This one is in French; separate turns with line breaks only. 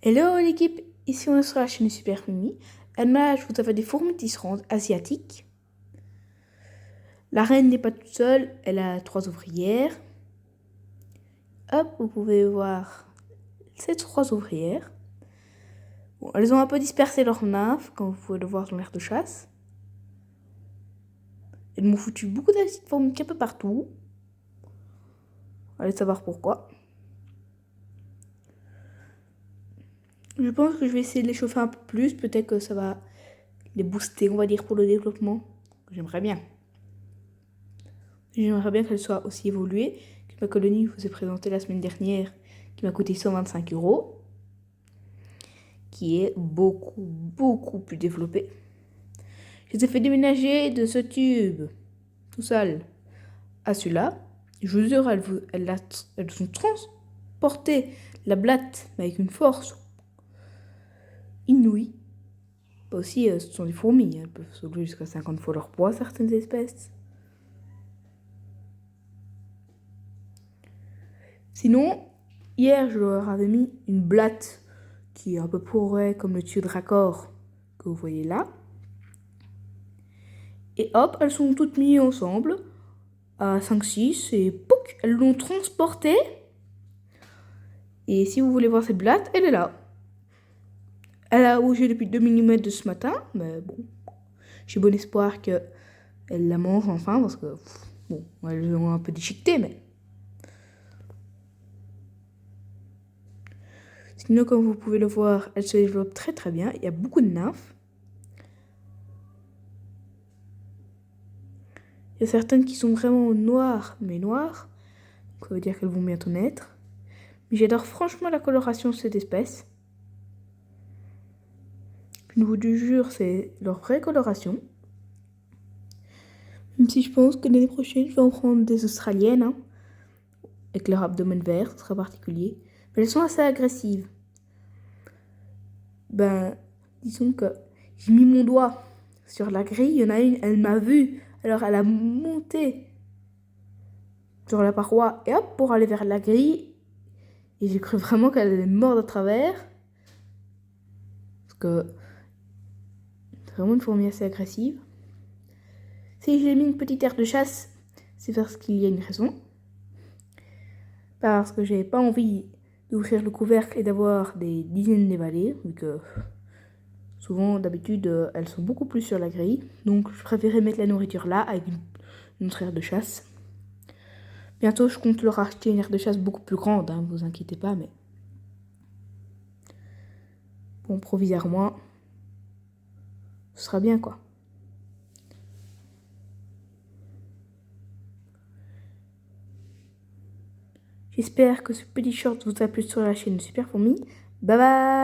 Hello l'équipe, ici on est sur la chaîne Super Mimi. Là, je vous avais des fourmis tisserandes asiatiques. La reine n'est pas toute seule, elle a 3 ouvrières. Hop, vous pouvez voir ces 3 ouvrières. Bon, elles ont un peu dispersé leur nymphe, comme vous pouvez le voir dans l'air de chasse. Elles m'ont foutu beaucoup de petites fourmis un peu partout. Allez savoir pourquoi. Je pense que je vais essayer de les chauffer un peu plus. Peut-être que ça va les booster, on va dire, pour le développement. J'aimerais bien. J'aimerais bien qu'elle soit aussi évoluée que ma colonie vous ai présenté la semaine dernière, qui m'a coûté 125 €, qui est beaucoup plus développée. Je les ai fait déménager de ce tube, tout seul, à celui-là. Je vous jure, elles ont transporté la blatte, mais avec une force inouïe. Aussi, ce sont des fourmis, elles peuvent soulever jusqu'à 50 fois leur poids, certaines espèces. Sinon, hier, je leur avais mis une blatte qui est un peu pourrée comme le tuyau de raccord que vous voyez là. Et hop, elles sont toutes mises ensemble à 5-6 et pouc, elles l'ont transportée. Et si vous voulez voir cette blatte, elle est là. Elle a bougé depuis 2 mm de ce matin, mais bon, j'ai bon espoir qu'elle la mange enfin parce que, bon, elles ont un peu déchiqueté, mais. Sinon, comme vous pouvez le voir, elle se développe très bien. Il y a beaucoup de nymphes. Il y a certaines qui sont vraiment noires, mais noires. Ça veut dire qu'elles vont bientôt naître. Mais j'adore franchement la coloration de cette espèce. Je vous le jure, c'est leur vraie coloration. Même si je pense que l'année prochaine, je vais en prendre des australiennes, hein, avec leur abdomen vert, ce sera particulier. Mais elles sont assez agressives. Disons que j'ai mis mon doigt sur la grille. Il y en a une, elle m'a vue. Alors elle a monté sur la paroi et hop, pour aller vers la grille. Et j'ai cru vraiment qu'elle allait mordre à travers. Parce que c'est vraiment une fourmi assez agressive. Si j'ai mis une petite aire de chasse, c'est parce qu'il y a une raison. Parce que j'avais pas envie d'ouvrir le couvercle et d'avoir des dizaines d'évalées, vu que souvent, d'habitude, elles sont beaucoup plus sur la grille. Donc, je préférais mettre la nourriture là, avec une autre aire de chasse. Bientôt, je compte leur acheter une aire de chasse beaucoup plus grande, hein, vous inquiétez pas, mais. Bon, provisoirement, ce sera bien, quoi. J'espère que ce petit short vous a plu sur la chaîne Super Fourmi. Bye bye!